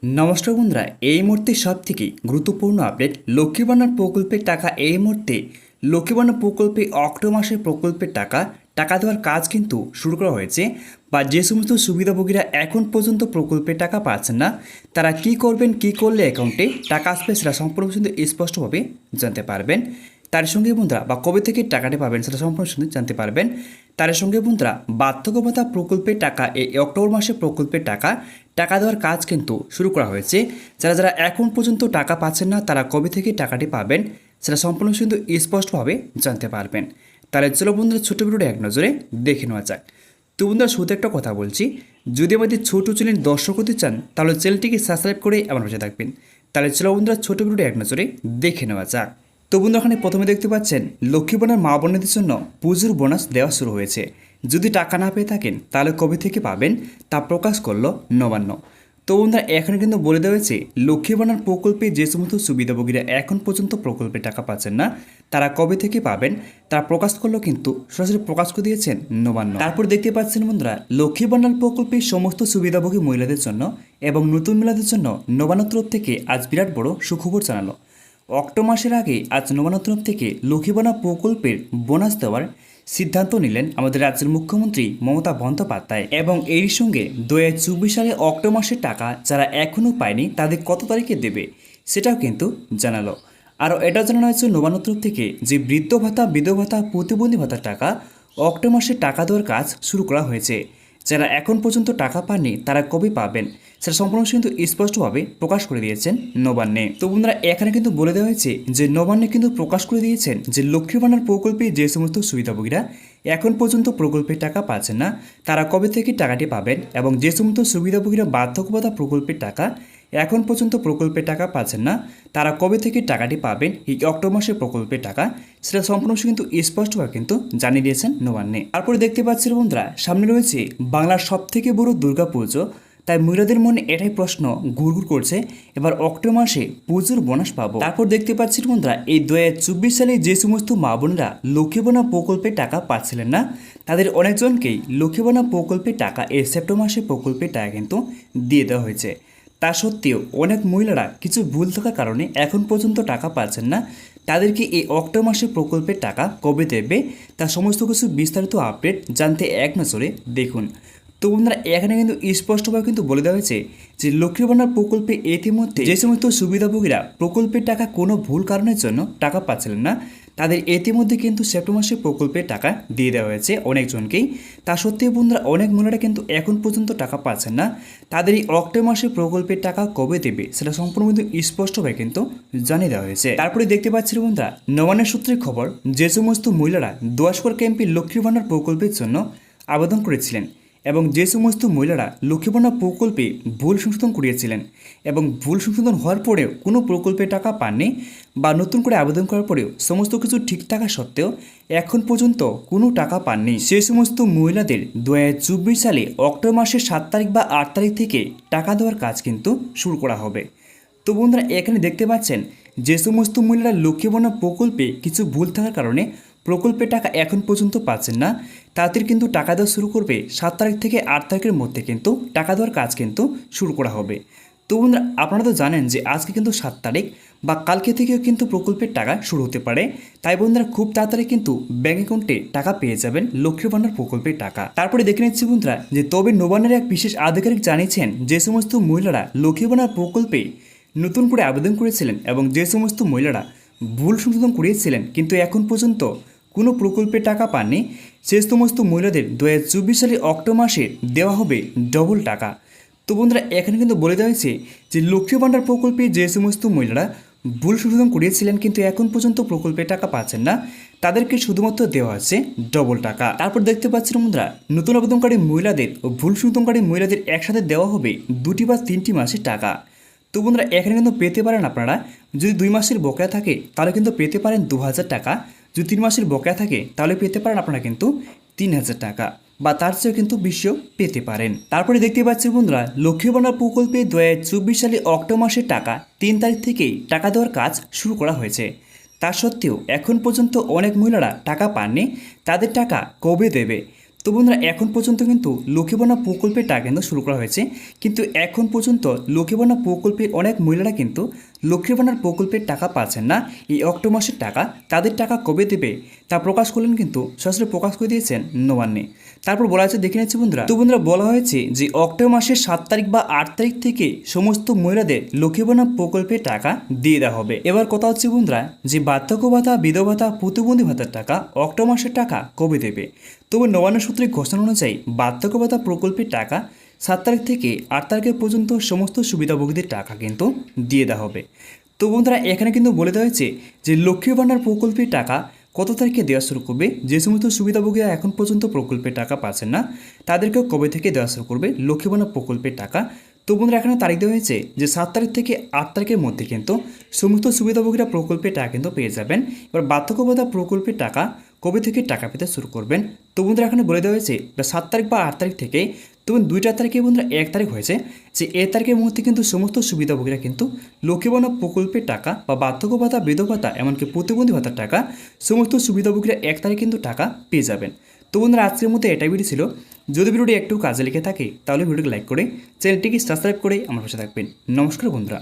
নমস্কার বন্ধুরা, এই মুহূর্তে সবথেকে গুরুত্বপূর্ণ আপডেট লক্ষ্মী ভান্ডার প্রকল্পের টাকা। এই মুহূর্তে লক্ষ্মী ভান্ডার প্রকল্পে অক্টোবর মাসের প্রকল্পের টাকা দেওয়ার কাজ কিন্তু শুরু করা হয়েছে। বা যে সমস্ত সুবিধাভোগীরা এখন পর্যন্ত প্রকল্পের টাকা পাচ্ছেন না, তারা কি করবেন, কি করলে অ্যাকাউন্টে টাকা আসবে সেটা সম্পূর্ণ কিন্তু স্পষ্টভাবে জানতে পারবেন। তার সঙ্গে বন্ধুরা বা কবে থেকে টাকাটি পাবেন সেটা সম্পূর্ণ শুনে জানতে পারবেন। তার সঙ্গে বন্ধুরা বার্ধক্য ভাতা প্রকল্পের টাকা, এই অক্টোবর মাসে প্রকল্পের টাকা দেওয়ার কাজ কিন্তু শুরু করা হয়েছে। যারা যারা এখন পর্যন্ত টাকা পাচ্ছেন না, তারা কবে থেকে টাকাটি পাবেন সেটা সম্পূর্ণ কিন্তু স্পষ্টভাবে জানতে পারবেন। তাহলে চলো বন্ধুরা, ছোটো ভিডিওটা এক নজরে দেখে নেওয়া যাক। তো বন্ধুরা, শুধু একটা কথা বলছি, যদি আমাদের ছোটো চ্যানেল দর্শক হতে চান তাহলে চ্যানেলটিকে সাবস্ক্রাইব করে আমার পাশে থাকবেন। তাহলে চলো বন্ধুরা, ছোটো ভিডিওটা এক নজরে দেখে নেওয়া যাক। তো বন্ধুরা, এখানে প্রথমে দেখতে পাচ্ছেন লক্ষ্মী ভান্ডার মা বোনদের জন্য পুজোর বোনাস দেওয়া শুরু হয়েছে। যদি টাকা না পেয়ে থাকেন তাহলে কবে থেকে পাবেন তা প্রকাশ করলো নবান্ন। তো বন্ধুরা, এখানে কিন্তু বলে দেওয়া হয়েছে লক্ষ্মী ভান্ডার প্রকল্পে যে সমস্ত সুবিধাভোগীরা এখন পর্যন্ত প্রকল্পে টাকা পাচ্ছেন না, তারা কবে থেকে পাবেন তা প্রকাশ করলো, কিন্তু সরাসরি প্রকাশ করে দিয়েছেন নবান্ন। তারপর দেখতে পাচ্ছেন বন্ধুরা, লক্ষ্মী ভান্ডার প্রকল্পের সমস্ত সুবিধাভোগী মহিলাদের জন্য এবং নতুন মহিলাদের জন্য নবান্ন তরফ থেকে আজ বিরাট বড় সুখবর জানালো। অক্টোবর মাসের আগে আজ নবান্ন তরফ থেকে লক্ষ্মী ভান্ডার প্রকল্পের বোনাস দেওয়ার সিদ্ধান্ত নিলেন আমাদের রাজ্যের মুখ্যমন্ত্রী মমতা বন্দ্যোপাধ্যায়। এবং এর সঙ্গে 2024 সালে অক্টোবর মাসের টাকা যারা এখনও পায়নি তাদের কত তারিখে দেবে সেটাও কিন্তু জানালো। আরও এটা জানানো হয়েছে নবান্ন তরফ থেকে যে বৃদ্ধ ভাতা, বিধবা ভাতা, প্রতিবন্ধী ভাতার টাকা অক্টোবর মাসে টাকা দেওয়ার কাজ শুরু করা হয়েছে। যারা এখন পর্যন্ত টাকা পাননি তারা কবে পাবেন সেটা সম্পূর্ণ কিন্তু স্পষ্টভাবে প্রকাশ করে দিয়েছেন নবান্নে। তো বন্ধুরা, এখানে কিন্তু বলে দেওয়া হয়েছে যে নবান্নে কিন্তু প্রকাশ করে দিয়েছেন যে লক্ষ্মী ভান্ডার প্রকল্পে যে সমস্ত সুবিধাভোগীরা এখন পর্যন্ত প্রকল্পের টাকা পাচ্ছেন না, তারা কবে থেকে টাকাটি পাবেন, এবং যে সমস্ত সুবিধাভোগীরা বার্ধক্য ভাতা প্রকল্পের টাকা এখন পর্যন্ত প্রকল্পের টাকা পাচ্ছেন না, তারা কবে থেকে টাকাটি পাবেন এই অক্টোবর মাসের প্রকল্পের টাকা সেটা সম্পূর্ণ কিন্তু স্পষ্টভাবে কিন্তু জানিয়ে দিয়েছেন নবান্নে। তারপরে দেখতে পাচ্ছেন বন্ধুরা, সামনে রয়েছে বাংলার সবথেকে বড় দুর্গাপুজো। তাই মহিলাদের মনে এটাই প্রশ্ন ঘুরঘুর করছে, এবার অক্টোবর মাসে পুজোর বোনাস পাবো। তারপর দেখতে পাচ্ছি বন্ধুরা, এই 2024 সালে যে সমস্ত মা বোনরা লক্ষ্মী ভান্ডার প্রকল্পের টাকা পাচ্ছিলেন না, তাদের অনেকজনকেই লক্ষ্মী ভান্ডার প্রকল্পের টাকা এই সেপ্টেম্বর মাসে প্রকল্পের টাকা কিন্তু দিয়ে দেওয়া হয়েছে। তা সত্ত্বেও অনেক মহিলারা কিছু ভুল থাকার কারণে এখন পর্যন্ত টাকা পাচ্ছেন না। তাদেরকে এই অক্টোবর মাসে প্রকল্পের টাকা কবে দেবে তার সমস্ত কিছু বিস্তারিত আপডেট জানতে এক নজরে দেখুন। তো বন্ধুরা, এখানে কিন্তু স্পষ্টভাবে কিন্তু বলে দেওয়া হয়েছে যে লক্ষ্মী ভান্ডার প্রকল্পে ইতিমধ্যে যে সমস্ত সুবিধাভোগীরা প্রকল্পের টাকা কোনো ভুল কারণের জন্য টাকা পাচ্ছিলেন না, তাদের ইতিমধ্যে কিন্তু সেপ্টেম্বর মাসে প্রকল্পের টাকা দিয়ে দেওয়া হয়েছে অনেকজনকেই। তা সত্ত্বেও বন্ধুরা, অনেক মহিলারা কিন্তু এখন পর্যন্ত টাকা পাচ্ছেন না। তাদের এই অক্টোবর মাসে প্রকল্পের টাকা কবে দেবে সেটা সম্পূর্ণ কিন্তু স্পষ্টভাবে কিন্তু জানিয়ে দেওয়া হয়েছে। তারপরে দেখতে পাচ্ছি বন্ধুরা, নবান্নের সূত্রের খবর, যে সমস্ত মহিলারা 10 ক্যাম্পে লক্ষ্মী ভান্ডার প্রকল্পের জন্য আবেদন করেছিলেন এবং যে সমস্ত মহিলারা লক্ষ্মী ভান্ডার প্রকল্পে ভুল সংশোধন করিয়েছিলেন এবং ভুল সংশোধন হওয়ার পরেও কোনো প্রকল্পের টাকা পাননি, বা নতুন করে আবেদন করার পরেও সমস্ত কিছু ঠিক থাকা সত্ত্বেও এখন পর্যন্ত কোনো টাকা পাননি, সেই সমস্ত মহিলাদের 2024 সালে অক্টোবর মাসের 7 তারিখ বা 8 তারিখ থেকে টাকা দেওয়ার কাজ কিন্তু শুরু করা হবে। তো বন্ধুরা, এখানে দেখতে পাচ্ছেন যে সমস্ত মহিলারা লক্ষ্মী ভান্ডার প্রকল্পে কিছু ভুল থাকার কারণে প্রকল্পের টাকা এখন পর্যন্ত পাচ্ছেন না, তাদের কিন্তু টাকা দেওয়া শুরু করবে 7 তারিখ থেকে 8 তারিখের মধ্যে কিন্তু টাকা দেওয়ার কাজ কিন্তু শুরু করা হবে। তো বন্ধুরা, আপনারা তো জানেন যে আজকে কিন্তু 7 তারিখ বা কালকে থেকেও কিন্তু প্রকল্পের টাকা শুরু হতে পারে। তাই বন্ধুরা, খুব তাড়াতাড়ি কিন্তু ব্যাঙ্ক অ্যাকাউন্টে টাকা পেয়ে যাবেন লক্ষ্মী ভান্ডার প্রকল্পের টাকা। তারপরে দেখে নিচ্ছি বন্ধুরা যে তবে নবান্নের এক বিশেষ আধিকারিক জানিয়েছেন যে সমস্ত মহিলারা লক্ষ্মী ভান্ডার প্রকল্পে নতুন করে আবেদন করেছিলেন এবং যে সমস্ত মহিলারা ভুল সংশোধন করিয়েছিলেন কিন্তু এখন পর্যন্ত কোনো প্রকল্পের টাকা পাননি, সে সমস্ত মহিলাদের 2024 সালের অক্টোবর মাসে দেওয়া হবে ডবল টাকা। তো বন্ধুরা, এখানে কিন্তু বলে দেওয়া হয়েছে যে লক্ষ্মী ভান্ডার প্রকল্পে যে সমস্ত মহিলারা ভুল সংশোধন করিয়েছিলেন কিন্তু এখন পর্যন্ত প্রকল্পের টাকা পাচ্ছেন না, তাদেরকে শুধুমাত্র দেওয়া হচ্ছে ডবল টাকা। তারপর দেখতে পাচ্ছেন বন্ধুরা, নতুন আবেদনকারী মহিলাদের ও ভুল সংশোধনকারী মহিলাদের একসাথে দেওয়া হবে 2টি বা 3টি মাসের টাকা। তো বন্ধুরা, এখানে কিন্তু পেতে পারেন আপনারা, যদি 2 মাসের বকেয়া থাকে তাহলে কিন্তু পেতে পারেন 2000 টাকা, যদি 3 মাসের বকেয়া থাকে তাহলে পেতে পারেন আপনারা কিন্তু 3000 টাকা, বা তার চেয়েও কিন্তু বেশিও পেতে পারেন। তারপরে দেখতে পাচ্ছি বন্ধুরা, লক্ষ্মী ভান্ডার প্রকল্পে 2024 সালে অক্টোবর মাসের টাকা 3 তারিখ থেকেই টাকা দেওয়ার কাজ শুরু করা হয়েছে। তা সত্ত্বেও এখন পর্যন্ত অনেক মহিলারা টাকা পাননি, তাদের টাকা কবে দেবে তো বন্ধুরা এখন পর্যন্ত কিন্তু লক্ষ্মীর ভাণ্ডার প্রকল্পের টাকা কিন্তু শুরু করা হয়েছে, কিন্তু এখন পর্যন্ত লক্ষ্মীর ভাণ্ডার প্রকল্পের অনেক মহিলারা কিন্তু লক্ষ্মীর ভাণ্ডার প্রকল্পের টাকা পাচ্ছেন না। এই অক্টোবর মাসের টাকা তাদের টাকা কবে দেবে তা প্রকাশ করলেন, কিন্তু সরাসরি প্রকাশ করে দিয়েছেন নবান্নে। তারপর বলা হয়েছে, দেখে নিচ্ছি বন্ধুরা। তো বন্ধুরা বলা হয়েছে যে অক্টোবর মাসের 7 তারিখ বা 8 তারিখ থেকে সমস্ত মহিলাদের লক্ষ্মীর ভাণ্ডার প্রকল্পের টাকা দিয়ে দেওয়া হবে। এবার কথা হচ্ছে বন্ধুরা, যে বার্ধক্য ভাতা, বিধবা ভাতা, প্রতিবন্ধী ভাতার টাকা অক্টোবর মাসের টাকা কবে দেবে। তবে নবান্ন সূত্রের ঘোষণা অনুযায়ী বার্ধক্য ভাতা প্রকল্পের টাকা 7 তারিখ থেকে 8 তারিখের পর্যন্ত সমস্ত সুবিধাভোগীদের টাকা কিন্তু দিয়ে দেওয়া হবে। তো বন্ধুরা এখানে কিন্তু বলে দেওয়া হয়েছে যে লক্ষ্মীর ভাণ্ডার প্রকল্পের টাকা কত তারিখে দেওয়া শুরু করবে। যে সমস্ত সুবিধাভোগীরা এখন পর্যন্ত প্রকল্পের টাকা পাচ্ছেন না তাদেরকেও কবে থেকে দেওয়া শুরু করবে লক্ষ্মীর ভাণ্ডার প্রকল্পের টাকা। তো বন্ধুরা এখানে তারিখ দেওয়া হয়েছে যে 7 তারিখ থেকে 8 তারিখের মধ্যে কিন্তু সমস্ত সুবিধাভোগীরা প্রকল্পের টাকা কিন্তু পেয়ে যাবেন। এবার বার্ধক্য ভাতা প্রকল্পের টাকা কবে থেকে টাকা পেতে শুরু করবেন। তো বন্ধুরা এখানে বলে দেওয়া হয়েছে 7 তারিখ বা 8 তারিখ থেকে। তো 2টা তারিখে বন্ধুরা 1 তারিখ হয়েছে, যে 1 তারিখের মধ্যে কিন্তু সমস্ত সুবিধাভোগীরা কিন্তু লক্ষ্মীর ভাণ্ডার প্রকল্পের টাকা বা বার্ধক্য ভাতা, বিধবা ভাতা, এমনকি প্রতিবন্ধী ভাতার টাকা সমস্ত সুবিধাভোগীরা 1 তারিখ কিন্তু টাকা পেয়ে যাবেন। তো বন্ধুরা আজকের মধ্যে এটাই ভিডিও ছিল। যদি ভিডিওটি একটু কাজে লেগে থাকে তাহলে ভিডিওটি লাইক করে চ্যানেলটিকে সাবস্ক্রাইব করে আমার পাশে থাকবেন। নমস্কার বন্ধুরা।